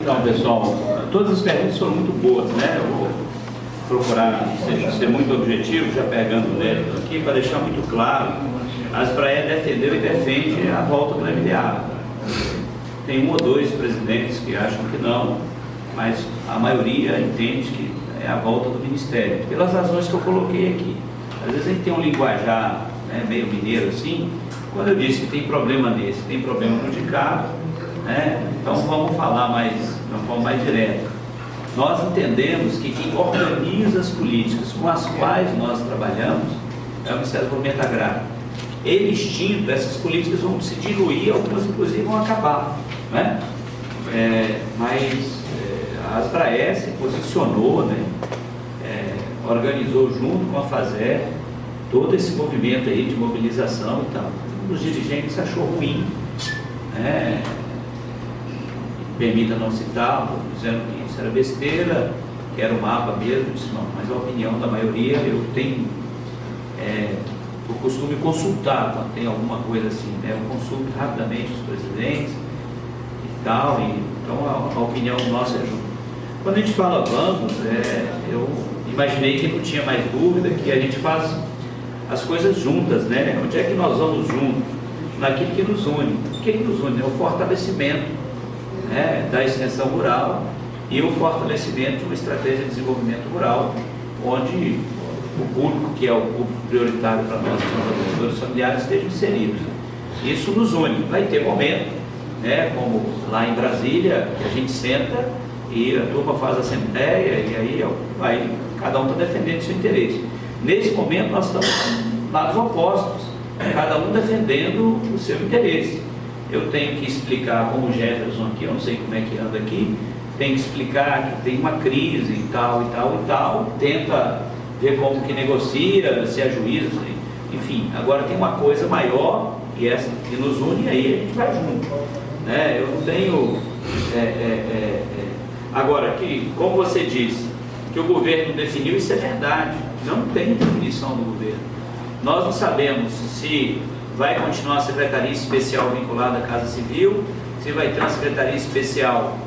Então, pessoal, todas as perguntas foram muito boas, né? Eu vou procurar ser muito objetivo, já pegando o mérito aqui, para deixar muito claro. A Asbraer defendeu e defende a volta do MDA. Tem um ou dois presidentes que acham que não, mas a maioria entende que é a volta do Ministério, pelas razões que eu coloquei aqui. Às vezes a gente tem um linguajar, né, meio mineiro assim. Quando eu disse que tem problema nesse, tem problema no de cá, né? Então vamos falar de uma forma mais direta. Nós entendemos que quem organiza as políticas com as quais nós trabalhamos é o Ministério do Desenvolvimento Agrário. Ele extinto, essas políticas vão se diluir, algumas inclusive vão acabar, né? Mas a Asbraer se posicionou, né? Organizou junto com a FASER todo esse movimento aí de mobilização e tal. Um dos dirigentes achou ruim, né? Permita não citá-lo, dizendo que isso era besteira, que era o mapa mesmo. Disse, não, mas a opinião da maioria, eu tenho por costume consultar quando tem alguma coisa assim, né? Eu consulto rapidamente os presidentes e tal, então a opinião nossa é junto. Quando a gente fala vamos, eu imaginei que não tinha mais dúvida, que a gente faz as coisas juntas, né? Onde é que nós vamos juntos? Naquilo que nos une. O que nos une? É o fortalecimento, né, da extensão rural e o fortalecimento de uma estratégia de desenvolvimento rural, onde o público, que é o público prioritário para nós, que são os agricultores familiares, estejam inseridos. Isso nos une. Vai ter momento, né, como lá em Brasília, que a gente senta e a turma faz a assembleia e aí cada um está defendendo seu interesse. Nesse momento nós estamos lados opostos, cada um defendendo o seu interesse. Eu tenho que explicar, como o Jefferson aqui, eu não sei como é que anda aqui, tem que explicar que tem uma crise e tal, tenta ver como que negocia, se ajuiza, enfim. Agora tem uma coisa maior, e essa que nos une, e aí a gente vai junto, né? Eu não tenho... Agora, como você disse, que o governo definiu, isso é verdade, não tem definição do governo. Nós não sabemos se vai continuar a Secretaria Especial vinculada à Casa Civil, se vai ter uma Secretaria Especial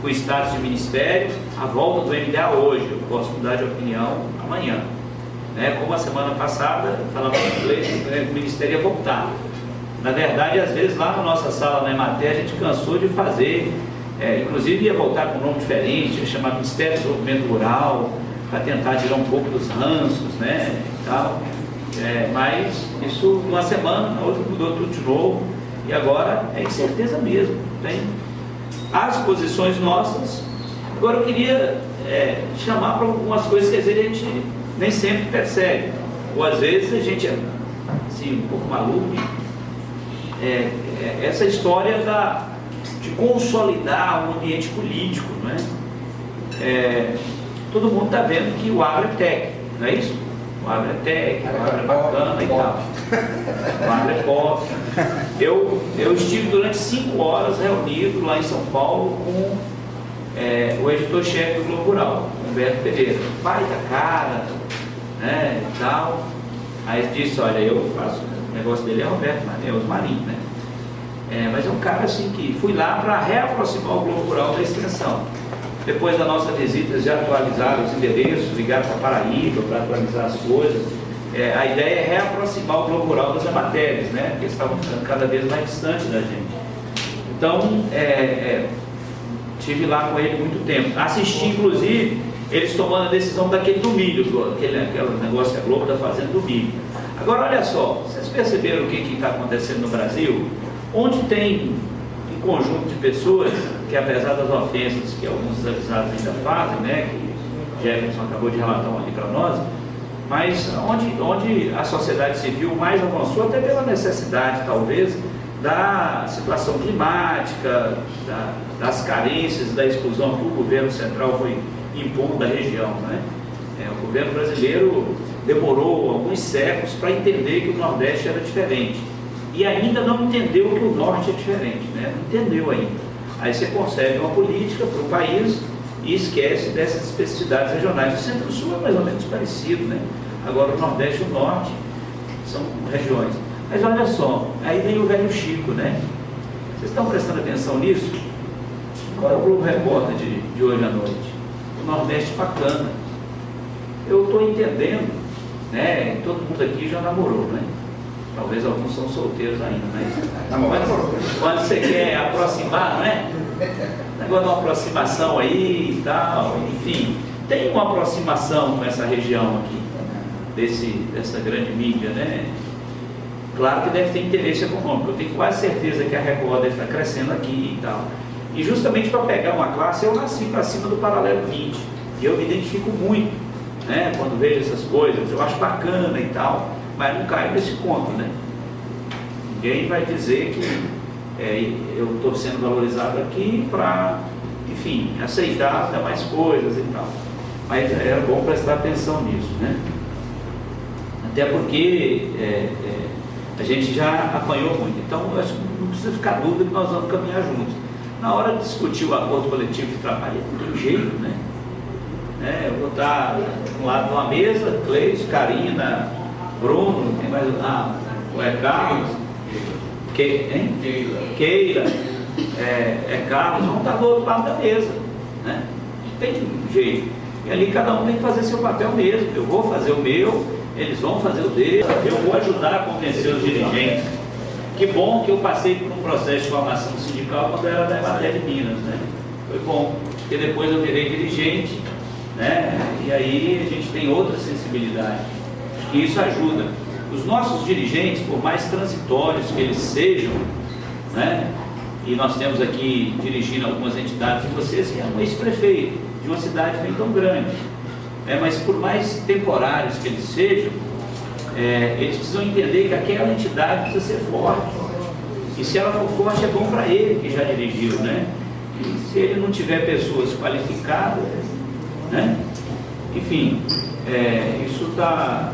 com status de Ministério. A volta do MDA hoje, eu posso mudar de opinião amanhã, né? Como a semana passada, falava em inglês, o Ministério ia voltar. Na verdade, às vezes, lá na nossa sala na Emater, a gente cansou de fazer, inclusive ia voltar com um nome diferente, ia chamar Ministério do Desenvolvimento Rural, para tentar tirar um pouco dos ranços, né, e tal. Mas isso, uma semana, na outra mudou tudo de novo, e agora é incerteza mesmo. Tem as posições nossas. Agora eu queria chamar para algumas coisas que às vezes a gente nem sempre percebe, ou às vezes a gente é assim, um pouco maluco. Essa história de consolidar um ambiente político, não é? Todo mundo está vendo que o agro é técnico, não é isso? O agro é técnico, o agro é bacana e tal. O agro é pop. Eu estive durante 5 horas reunido lá em São Paulo com o editor-chefe do Globo Rural, Humberto Pereira. Pai da cara, né, e tal. Aí disse, olha, eu faço, o negócio dele é Roberto Marinho, né? Mas é um cara assim que fui lá para reaproximar o Globo Rural da extensão. Depois da nossa visita, já atualizaram os endereços, ligaram para Paraíba para atualizar as coisas. A ideia é reaproximar o Globo Rural das matérias, né? Porque eles estavam ficando cada vez mais distantes da gente. Então, estive lá com ele muito tempo. Assisti, inclusive, eles tomando a decisão daquele do milho, aquele negócio que a Globo está fazendo do milho. Agora, olha só, vocês perceberam o que está acontecendo no Brasil? Onde tem um conjunto de pessoas que, apesar das ofensas que alguns desavisados ainda fazem, né, que Jefferson acabou de relatar ali para nós, mas onde a sociedade civil mais avançou, até pela necessidade, talvez, da situação climática, das carências, da exclusão que o governo central foi impondo da região, né? O governo brasileiro demorou alguns séculos para entender que o Nordeste era diferente. E ainda não entendeu que o Norte é diferente, né? Não entendeu ainda. Aí você concebe uma política para o país e esquece dessas especificidades regionais. O Centro-Sul é mais ou menos parecido, né? Agora o Nordeste e o Norte são regiões. Mas olha só, aí vem o velho Chico, né? Vocês estão prestando atenção nisso? Qual é o Globo Repórter de hoje à noite? O Nordeste bacana. Eu estou entendendo, né? Todo mundo aqui já namorou, né? Talvez alguns são solteiros ainda, mas quando você quer aproximar, né? Negócio de uma aproximação aí e tal, enfim, tem uma aproximação com essa região aqui, dessa grande mídia, né? Claro que deve ter interesse econômico, eu tenho quase certeza que a Record deve estar crescendo aqui e tal. E justamente para pegar uma classe, eu nasci para cima do Paralelo 20, e eu me identifico muito, né? Quando vejo essas coisas, eu acho bacana e tal, mas não caio nesse conto, né? Ninguém vai dizer que eu estou sendo valorizado aqui para, enfim, aceitar até mais coisas e tal. Mas era bom prestar atenção nisso, né? Até porque a gente já apanhou muito. Então, eu acho que não precisa ficar dúvida que nós vamos caminhar juntos. Na hora de discutir o acordo coletivo de trabalho, não tem jeito, né? Eu vou estar de um lado de uma mesa, Cleiton, Karina, Bruno, tem mais o Carlos, Keila, Carlos, vão estar do outro lado da mesa, né? Não tem jeito. E ali cada um tem que fazer seu papel mesmo. Eu vou fazer o meu, eles vão fazer o deles, eu vou ajudar a convencer os dirigentes. Que bom que eu passei por um processo de formação sindical quando eu era da Emater de Minas, né? Foi bom, porque depois eu virei dirigente, né? E aí a gente tem outra sensibilidade. Acho que isso ajuda. Os nossos dirigentes, por mais transitórios que eles sejam, né? E nós temos aqui dirigindo algumas entidades de vocês, que é um ex-prefeito de uma cidade nem tão grande, mas por mais temporários que eles sejam, eles precisam entender que aquela entidade precisa ser forte, e se ela for forte é bom para ele que já dirigiu, né? E se ele não tiver pessoas qualificadas, né? Enfim, isso está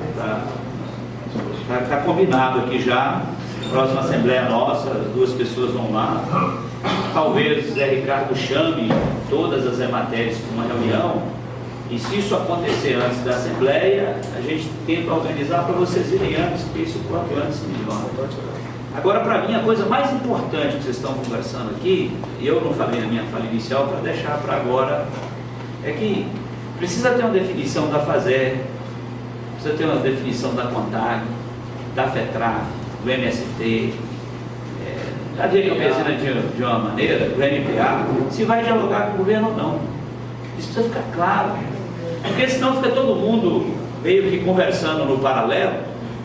combinado aqui já. Próxima Assembleia nossa, as duas pessoas vão lá. Talvez Zé Ricardo chame todas as Emateres para uma reunião, e se isso acontecer antes da Assembleia, a gente tenta organizar para vocês irem antes, porque isso quanto antes melhor. Agora, para mim, a coisa mais importante que vocês estão conversando aqui, e eu não falei na minha fala inicial, para deixar para agora, é que precisa ter uma definição da FASER, precisa ter uma definição da CONTAG, da FETRAF, do MST, já vi que eu pensei de uma maneira, do MPA, se vai dialogar com o governo ou não. Isso precisa ficar claro, porque senão fica todo mundo meio que conversando no paralelo,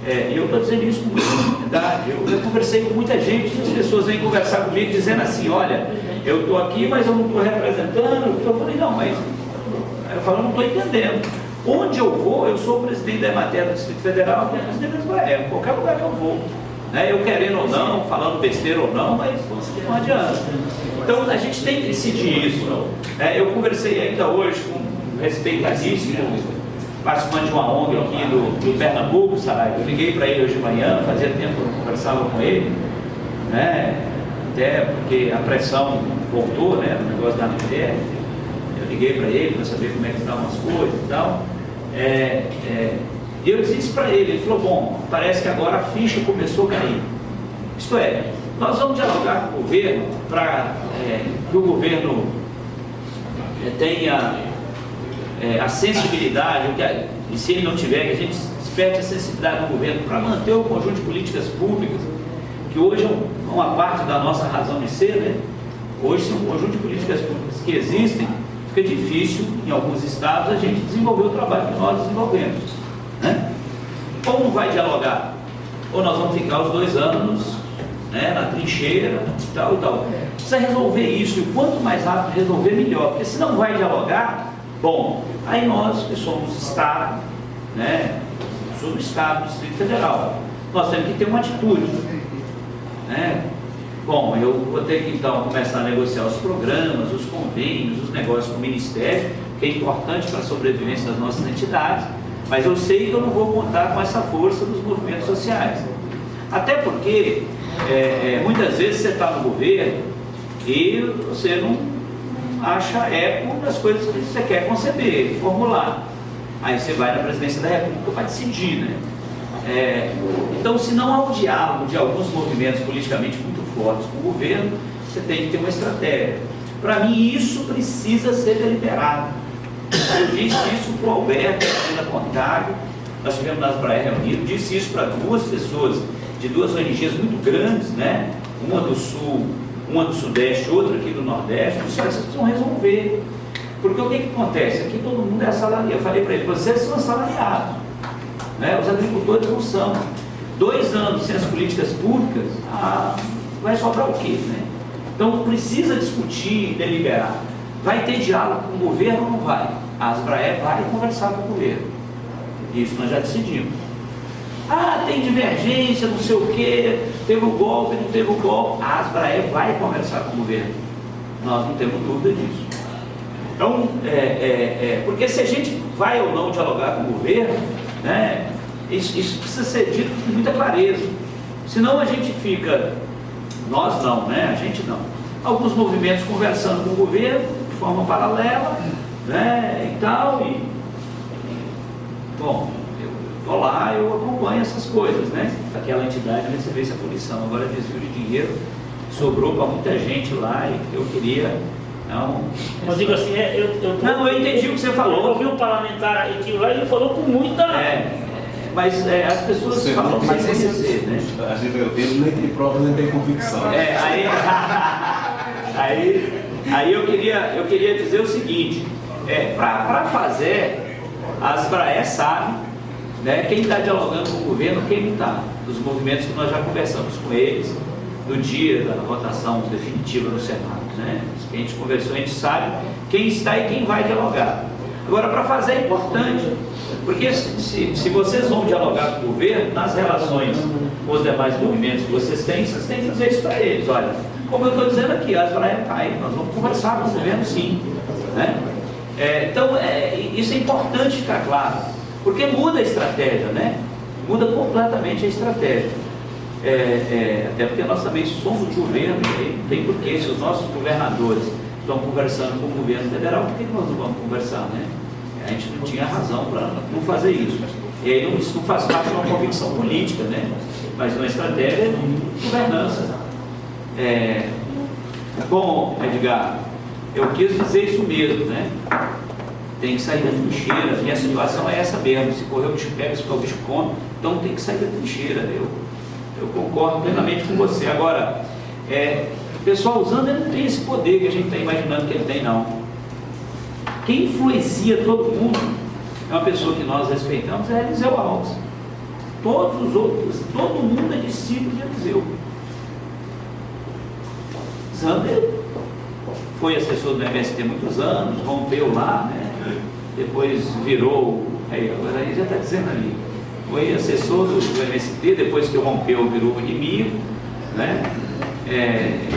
e eu estou dizendo isso com muita verdade. Eu conversei com muita gente, as pessoas vêm conversar comigo dizendo assim, olha, eu estou aqui, mas eu não estou representando. Eu falei, não, mas eu falo, não estou entendendo. Onde eu vou, eu sou o presidente da Emater do Distrito Federal, que é o presidente da Israel, em qualquer lugar que eu vou. Eu querendo ou não, falando besteira ou não, mas não adianta. Então a gente tem que decidir isso. Eu conversei ainda hoje com um respeitadíssimo participante de uma ONG aqui do Pernambuco, Saraiva. Eu liguei para ele hoje de manhã, fazia tempo que eu não conversava com ele, até porque a pressão voltou, o negócio da mulher. Eu liguei para ele para saber como é que estavam as coisas e tal. E eu disse isso para ele, ele falou, bom, parece que agora a ficha começou a cair. Isto é, nós vamos dialogar com o governo para que o governo tenha a sensibilidade, e se ele não tiver, que a gente desperte a sensibilidade do governo para manter o conjunto de políticas públicas, que hoje é uma parte da nossa razão de ser, né? Hoje, se um conjunto de políticas públicas que existem, fica difícil, em alguns estados, a gente desenvolver o trabalho que nós desenvolvemos, né? Como vai dialogar? Ou nós vamos ficar os 2 anos, na trincheira, e tal e tal. Precisa resolver isso, e quanto mais rápido resolver, melhor, porque se não vai dialogar, bom, aí nós que somos Estado, sou do Estado, do Distrito Federal, nós temos que ter uma atitude, Bom, eu vou ter que então começar a negociar os programas, os convênios, os negócios com o Ministério, que é importante para a sobrevivência das nossas entidades, mas eu sei que eu não vou contar com essa força dos movimentos sociais. Até porque, muitas vezes você está no governo e você não acha eco das coisas que você quer conceber, formular. Aí você vai na Presidência da República para decidir, Então, se não há um diálogo de alguns movimentos politicamente muito fortes com o governo, você tem que ter uma estratégia. Para mim, isso precisa ser deliberado. Eu disse isso para o Alberto, da Contábil, nós tivemos nas Braé reunido, disse isso para duas pessoas, de duas ONGs muito grandes, né? Uma do Sul, uma do Sudeste, outra aqui do Nordeste. Disse, olha, vocês precisam resolver. Porque o que acontece? Aqui todo mundo é assalariado. Eu falei para ele, vocês são assalariados, né? Os agricultores não são. 2 anos sem as políticas públicas, vai sobrar o quê, né? Então precisa discutir e deliberar. Vai ter diálogo com o governo ou não vai? A Asbrae vai conversar com o governo. Isso nós já decidimos. Tem divergência, não sei o quê, teve o golpe, não teve o golpe. A Asbrae vai conversar com o governo. Nós não temos dúvida disso. Então, porque se a gente vai ou não dialogar com o governo, né, isso precisa ser dito com muita clareza. Senão a gente fica, nós não, né, a gente não. Alguns movimentos conversando com o governo, de forma paralela, né, e tal, bom, eu estou lá, eu acompanho essas coisas, né. Aquela entidade recebesse a punição, agora desvio de dinheiro, sobrou para muita gente lá e eu queria... Não, mas digo assim, eu entendi o que você falou. Eu ouvi um parlamentar aqui lá e ele falou com muita... Mas as pessoas falam sem conhecer, né? A gente ele nem tem prova, nem tem convicção. Aí eu queria dizer o seguinte, para fazer, a Asbrae sabe, né, quem está dialogando com o governo, quem não está, dos movimentos que nós já conversamos com eles, no dia da votação definitiva no Senado, né? Que a gente conversou, a gente sabe quem está e quem vai dialogar. Agora, para fazer é importante, porque se vocês vão dialogar com o governo, nas relações com os demais movimentos que vocês têm que dizer isso para eles. Olha, como eu estou dizendo aqui, a Asbrae nós vamos conversar com o governo sim, né? Então, isso é importante ficar claro, porque muda a estratégia, né? Muda completamente a estratégia. Até porque nós também somos governo, tem porquê, se os nossos governadores estão conversando com o governo federal, por que nós não vamos conversar, né? A gente não tinha razão para não fazer isso. E aí isso não faz parte de uma convicção política, né? Mas uma estratégia de governança. Bom, Edgar, eu quis dizer isso mesmo, né? Tem que sair da trincheira, minha situação é essa mesmo, se correr o bicho pega, se correr o bicho come, então tem que sair da trincheira, eu concordo plenamente com você. Agora, o pessoal usando, ele não tem esse poder que a gente está imaginando que ele tem, não. Quem influencia todo mundo é uma pessoa que nós respeitamos, é Eliseu Alves. Todos os outros, todo mundo é discípulo de Eliseu. Zander foi assessor do MST há muitos anos, rompeu lá, né? Depois virou, agora aí já está dizendo ali, foi assessor do MST, depois que rompeu, virou inimigo, né?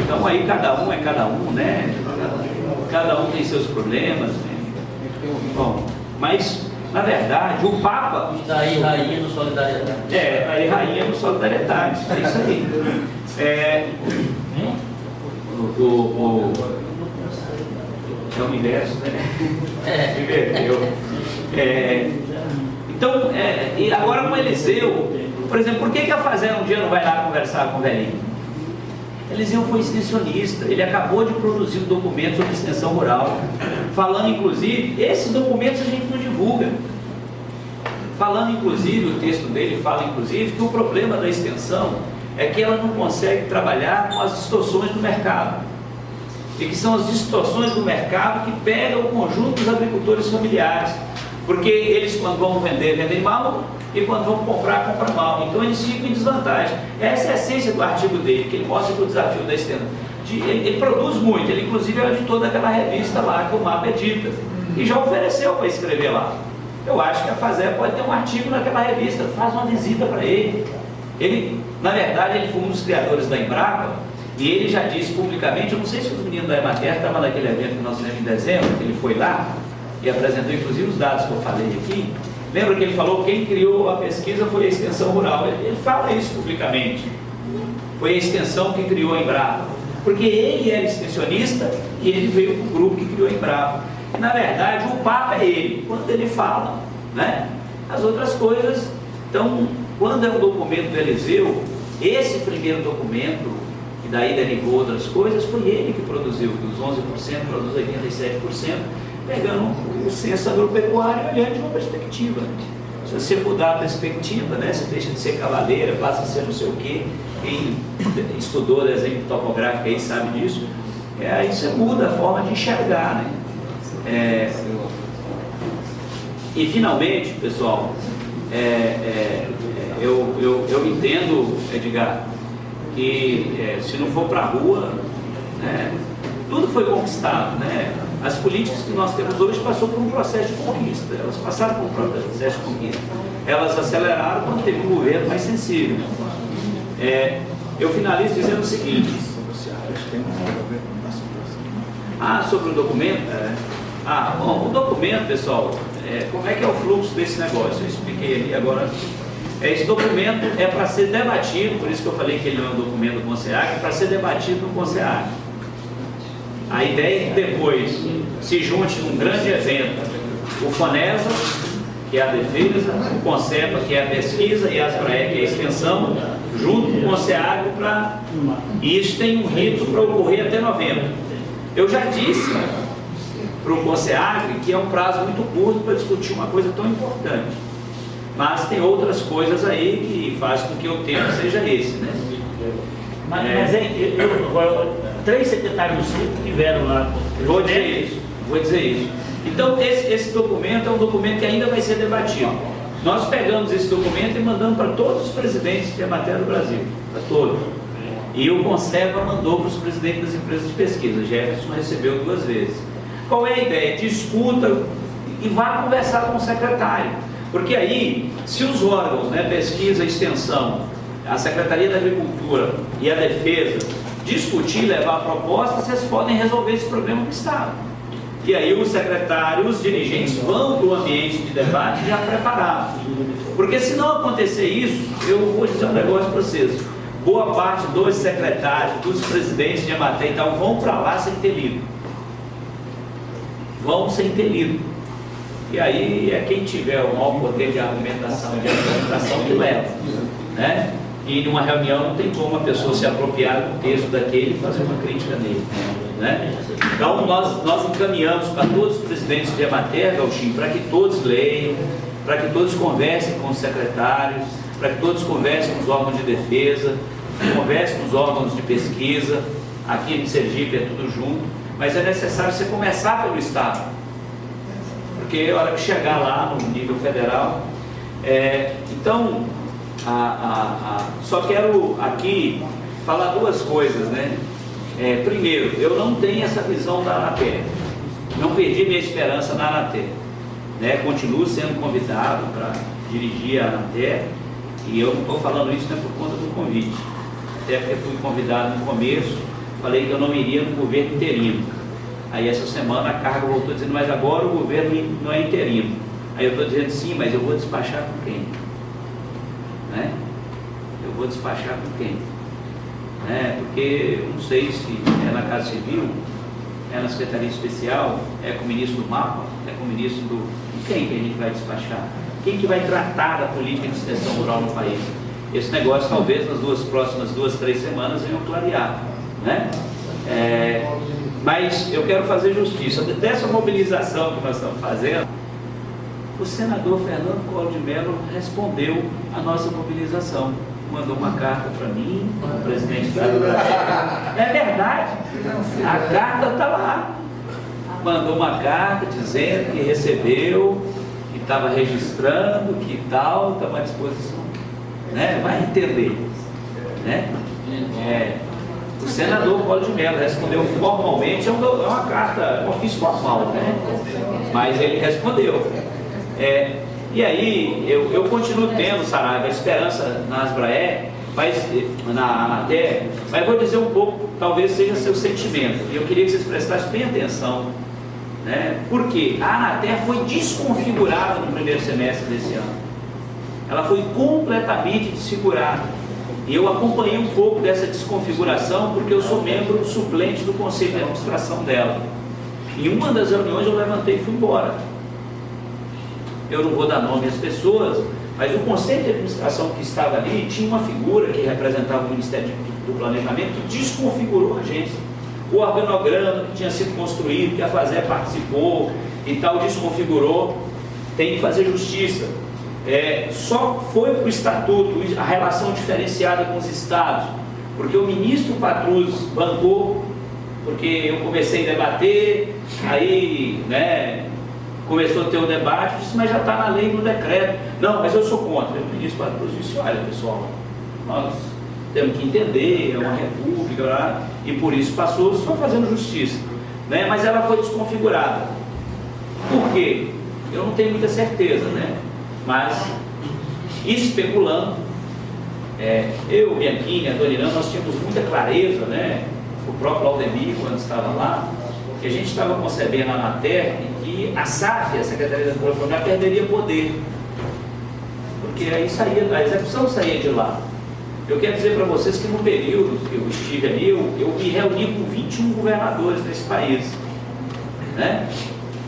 Então aí cada um é cada um, né? Cada um tem seus problemas, né? Bom, mas na verdade o Papa... E daí rainha no solidariedade. Aí rainha no solidariedade, é isso aí. É um ingresso, né? Inverteu. Então, e agora com Eliseu, por exemplo, por que a Fazenda um dia não vai lá conversar com o velhinho? Eliseu foi extensionista, ele acabou de produzir um documento sobre extensão rural, falando inclusive, esses documentos a gente não divulga, falando inclusive, o texto dele fala inclusive que o problema da extensão é que ela não consegue trabalhar com as distorções do mercado, e que são as distorções do mercado que pegam o conjunto dos agricultores familiares, porque eles quando vão vender, vendem mal, e quando vão comprar, compram mal, então eles ficam em desvantagem. Essa é a essência do artigo dele, que ele mostra que o desafio da extensão, ele produz muito, ele inclusive é o editor daquela revista lá, que o MAPA edita, e já ofereceu para escrever lá. Eu acho que a Fazenda pode ter um artigo naquela revista, faz uma visita para ele. Ele, na verdade, ele foi um dos criadores da Embrapa, e ele já disse publicamente, eu não sei se os meninos da Emater estavam naquele evento que nós fizemos em dezembro, que ele foi lá, e apresentou inclusive os dados que eu falei aqui. Lembra que ele falou que quem criou a pesquisa foi a extensão rural? Ele fala isso publicamente. Foi a extensão que criou a Embrapa. Porque ele era extensionista e ele veio para o grupo que criou a Embrapa. E, na verdade, o Papa é ele, quando ele fala, né? As outras coisas. Então, quando é o documento do Eliseu, esse primeiro documento, que e daí derivou outras coisas, foi ele que produziu, que os 11% produz 87%, pegando o censo agropecuário e olhando de uma perspectiva. Se você mudar a perspectiva, né, você deixa de ser cavaleira, passa a ser não sei o quê. Quem estudou desenho topográfico aí sabe disso. Aí você muda a forma de enxergar, né? E finalmente, pessoal, eu entendo, Edgar, que se não for para a rua, né, tudo foi conquistado, né? As políticas que nós temos hoje passou por um processo de conquista, elas passaram por um processo de conquista, elas aceleraram quando teve um governo mais sensível. Eu finalizo dizendo o seguinte: sobre o documento? Bom, o documento, pessoal, como é que é o fluxo desse negócio? Eu expliquei ali agora. Esse documento é para ser debatido, por isso que eu falei que ele não é um documento do CONSEAGRE, para ser debatido no CONSEAGRE. A ideia é que depois se junte num grande evento o FONESA, que é a defesa, o CONCEPA, que é a pesquisa, e a ASBRAE, que é a extensão, junto com o CONSEAGRE, e isso tem um rito para ocorrer até novembro. Eu já disse para o CONSEAGRE que é um prazo muito curto para discutir uma coisa tão importante, mas tem outras coisas aí que faz com que o tempo seja esse, né? Mas 3 secretários tiveram lá. Vou dizer isso. Então, esse documento é um documento que ainda vai ser debatido. Nós pegamos esse documento e mandamos para todos os presidentes de matéria do Brasil, para todos. E o CONSEPA mandou para os presidentes das empresas de pesquisa. Jefferson recebeu 2 vezes. Qual é a ideia? Discuta e vá conversar com o secretário. Porque aí, se os órgãos, né, pesquisa, extensão, a Secretaria da Agricultura e a Defesa discutir, levar a proposta, vocês podem resolver esse problema do Estado. E aí os secretários, os dirigentes vão para o ambiente de debate já preparados. Porque se não acontecer isso, eu vou dizer um negócio para vocês: boa parte dos secretários, dos presidentes de Emater e tal, vão para lá sem ter lido. Vão sem ter lido. E aí é quem tiver o maior poder de argumentação e de argumentação que leva, né? E numa reunião não tem como a pessoa se apropriar do texto daquele e fazer uma crítica nele, né? Então nós encaminhamos para todos os presidentes de Emater, Gauchinho, para que todos leiam, para que todos conversem com os secretários, para que todos conversem com os órgãos de defesa, conversem com os órgãos de pesquisa. Aqui em Sergipe é tudo junto, mas é necessário você começar pelo Estado, porque a hora que chegar lá no nível federal, então só quero aqui falar 2 coisas, né? Primeiro, eu não tenho essa visão da Anater, não perdi minha esperança na Anater, né? Continuo sendo convidado para dirigir a Anater, e eu não estou falando isso, né, por conta do convite, até porque fui convidado no começo, falei que eu não iria no governo interino. Aí essa semana a carga voltou dizendo: mas agora o governo não é interino. Aí eu estou dizendo: sim, mas eu vou despachar com quem? Né? Eu vou despachar com quem? Né? Porque eu não sei se é na Casa Civil, é na Secretaria Especial, é com o ministro do MAPA, é com o ministro do... Quem que a gente vai despachar? Quem que vai tratar da política de extensão rural no país? Esse negócio talvez nas próximas 2, 3 semanas venham clarear, né? Mas eu quero fazer justiça dessa mobilização que nós estamos fazendo. O senador Fernando Collor de Mello respondeu à nossa mobilização, mandou uma carta para mim, o presidente do Brasil. É verdade, a carta está lá. Mandou uma carta dizendo que recebeu, que estava registrando, que tal, estava à disposição, né? Vai entender, né? O senador Collor de Mello respondeu formalmente, é uma carta, é um ofício formal, né? Mas ele respondeu. E aí, eu continuo tendo, Saraiva, a esperança na ASBRAE, na Anater, mas vou dizer um pouco, talvez seja seu sentimento, e eu queria que vocês prestassem bem atenção, né? Porque a Anater foi desconfigurada no primeiro semestre desse ano. Ela foi completamente desfigurada. E eu acompanhei um pouco dessa desconfiguração, porque eu sou membro suplente do Conselho de Administração dela. Em uma das reuniões eu levantei e fui embora. Eu não vou dar nome às pessoas, mas o Conselho de Administração que estava ali tinha uma figura que representava o Ministério de do planejamento que desconfigurou a agência. O organograma que tinha sido construído, que a FASER participou e tal, desconfigurou, tem que fazer justiça. Só foi para o estatuto a relação diferenciada com os estados, porque o ministro Patrus bancou, porque eu comecei a debater, aí, começou a ter o debate, eu disse, mas já está na lei, no decreto. Não, mas eu sou contra. O ministro Patrus disse, olha pessoal, nós temos que entender, é uma república, e por isso passou só fazendo justiça, mas ela foi desconfigurada. Por quê? Eu não tenho muita certeza, mas especulando, eu, Bianchini, a Dona Irã, nós tínhamos muita clareza, o próprio Aldemir, quando estava lá, que a gente estava concebendo a Anatel e que a SAF, a Secretaria da Agricultura Familiar, perderia poder, porque aí a execução saía de lá. Eu quero dizer para vocês que no período que eu estive ali, eu me reuni com 21 governadores desse país,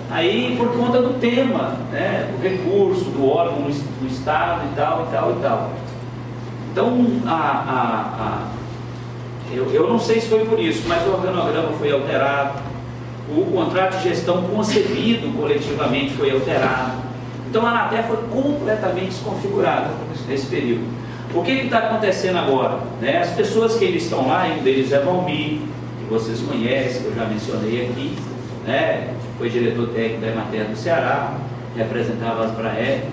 aí por conta do tema, do recurso, do órgão do Estado e tal, e tal, e tal. Então, eu não sei se foi por isso, mas o organograma foi alterado, o contrato de gestão concebido coletivamente foi alterado. Então, a Anatel foi completamente desconfigurada nesse período. O que está acontecendo agora? As pessoas que eles estão lá, um deles é Valmir, que vocês conhecem, que eu já mencionei aqui, foi diretor técnico da Emater do Ceará, representava a Asbraer.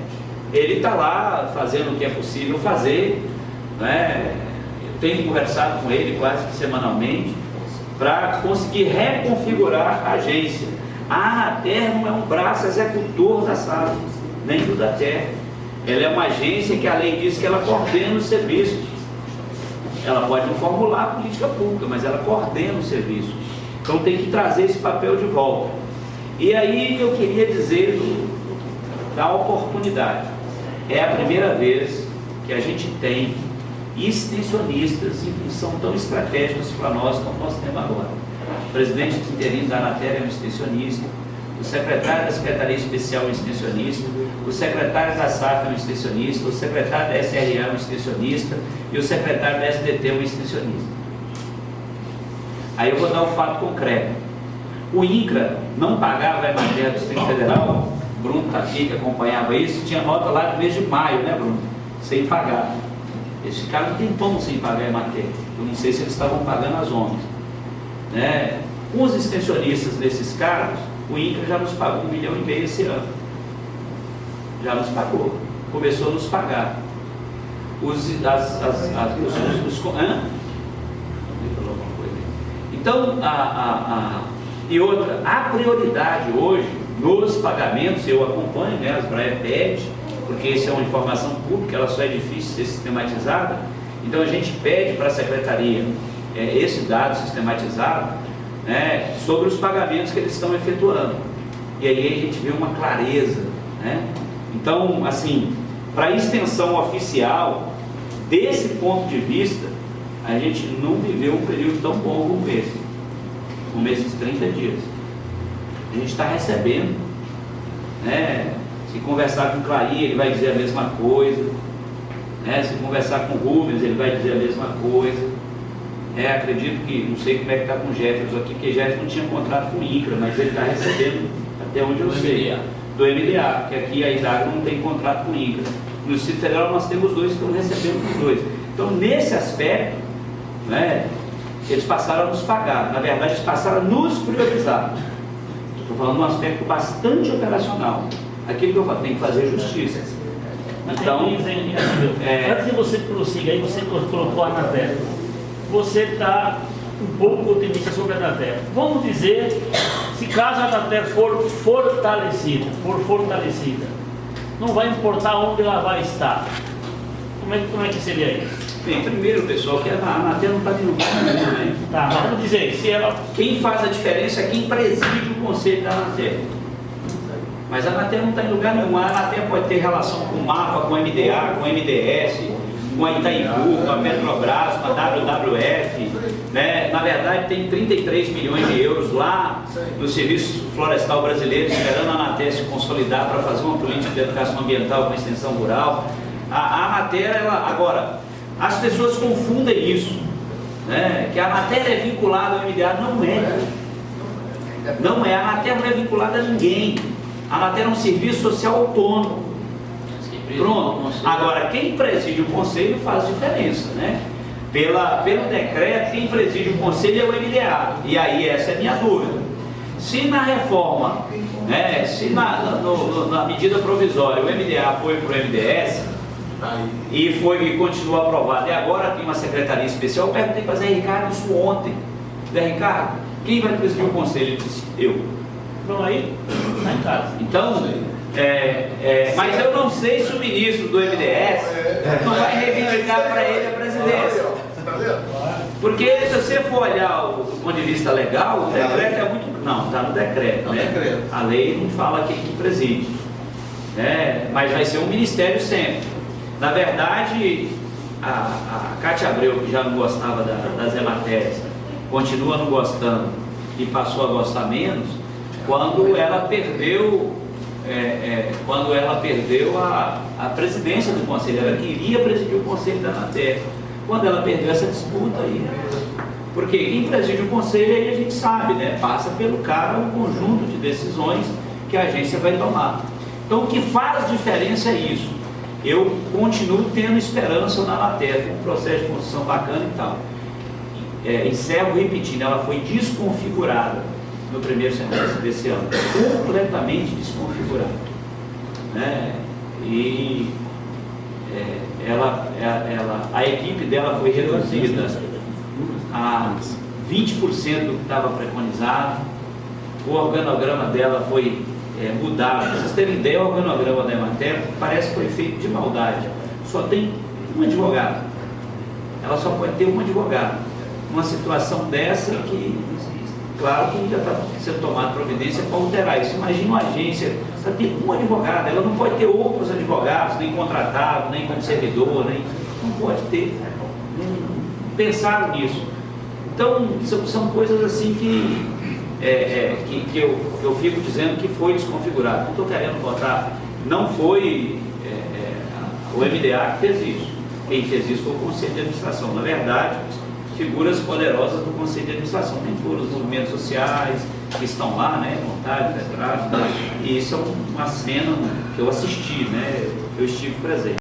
Ele está lá fazendo o que é possível fazer, eu tenho conversado com ele quase que semanalmente, para conseguir reconfigurar a agência. A Anatel não é um braço executor da SAF, nem do DATER. Ela é uma agência que a lei diz que ela coordena os serviços. Ela pode não formular a política pública, mas ela coordena os serviços. Então tem que trazer esse papel de volta. E aí eu queria dizer da oportunidade. É a primeira vez que a gente tem extensionistas em função tão estratégicas para nós como nós temos agora. O presidente interino da Anatel é um extensionista, o secretário da Secretaria Especial é um extensionista, o secretário da SAF é um extensionista, o secretário da SRA é um extensionista e o secretário da SDT é um extensionista. Aí eu vou dar um fato concreto. O INCRA não pagava a Emater do Distrito Federal, Bruno está aqui que acompanhava isso, tinha nota lá do mês de maio, Bruno? Sem pagar. Eles ficaram um tempão sem pagar a Emater. Eu não sei se eles estavam pagando as ONGs. Com os extensionistas desses caras, o INCRA já nos pagou 1,5 milhão esse ano. Já nos pagou. Começou a nos pagar. Então, e outra, a prioridade hoje nos pagamentos, eu acompanho, a Asbraer pede, porque isso é uma informação pública, ela só é difícil de ser sistematizada, então a gente pede para a Secretaria esse dado sistematizado, sobre os pagamentos que eles estão efetuando, e aí a gente vê uma clareza, Então, assim, para a extensão oficial, desse ponto de vista, a gente não viveu um período tão bom como esse, esses 30 dias. A gente está recebendo, se conversar com o Clay, ele vai dizer a mesma coisa, se conversar com o Rubens, ele vai dizer a mesma coisa. Acredito que, não sei como é que está com o Jefferson aqui, porque Jefferson não tinha contrato com o INCRA, mas ele está recebendo, até onde eu sei, do MDA, porque aqui a Idagro não tem contrato com o INCRA. No Distrito Federal nós temos dois que estão recebendo os dois. Então, nesse aspecto, eles passaram a nos pagar, na verdade eles passaram a nos priorizar. Estou falando de um aspecto bastante operacional. Aquilo que eu falo, tem que fazer justiça. Então, antes de você prosseguir, aí você colocou a Anatel. Você está um pouco otimista sobre a Anatel. Vamos dizer, se caso a Anatel for fortalecida, não vai importar onde ela vai estar. Como é que seria isso? Bem, primeiro, pessoal, que a Anatel não está em lugar nenhum, Tá, mas vamos dizer, se ela... Quem faz a diferença é quem preside o conselho da Anatel. Mas a Anatel não está em lugar nenhum. A Anatel pode ter relação com o MAPA, com o MDA, com o MDS, com a Itaipu, com a Petrobras, com a WWF, Na verdade, tem 33 milhões de euros lá no Serviço Florestal Brasileiro, esperando a Anatel se consolidar para fazer uma política de educação ambiental com extensão rural. A Anatel, agora, as pessoas confundem isso. né, que a matéria é vinculada ao MDA. Não é. Não é. A matéria não é vinculada a ninguém. A matéria é um serviço social autônomo. Pronto. Agora, quem preside o conselho faz diferença, né? Pelo decreto, quem preside o conselho é o MDA. E aí essa é a minha dúvida. Se na reforma, né, se na medida provisória o MDA foi para o MDS e continua aprovado, e agora tem uma secretaria especial, eu perguntei para Zé Ricardo isso ontem. Zé Ricardo, quem vai presidir o conselho? Ele disse, eu. Então aí, está em casa. Então, mas eu não sei se o ministro do MDS não vai reivindicar para ele a presidência. Porque se você for olhar do ponto de vista legal, o decreto é muito... Não, está no decreto, né? A lei não fala quem que preside, né? Mas vai ser um ministério sempre. Na verdade, a Cátia Abreu, que já não gostava das hematérias, continua não gostando e passou a gostar menos, quando ela perdeu a presidência do conselho. Ela queria presidir o conselho da Anatel. Quando ela perdeu essa disputa aí, porque quem preside o conselho aí a gente sabe, né? Passa pelo cara um conjunto de decisões que a agência vai tomar. Então o que faz diferença é isso. Eu continuo tendo esperança na Anatel, um processo de construção bacana e tal. Encerro repetindo, ela foi desconfigurada no primeiro semestre desse ano, completamente desconfigurada, né? E a equipe dela foi reduzida a 20% do que estava preconizado. O organograma dela foi mudado. Para vocês terem ideia, o organograma da Emater parece que foi feito de maldade. Só tem um advogado. Ela só pode ter um advogado. Uma situação dessa que, claro que já está sendo tomada providência para alterar isso. Imagina uma agência, só tem um advogado, ela não pode ter outros advogados, nem contratado, nem como servidor, não pode ter. Pensaram nisso. Então, são coisas assim que eu fico dizendo que foi desconfigurado. Não estou querendo botar, não foi o MDA que fez isso. Quem fez isso foi o Conselho de Administração. Na verdade, figuras poderosas do Conselho de Administração, nem foram os movimentos sociais que estão lá, né, vontade, e isso é uma cena que eu assisti, né, eu estive presente.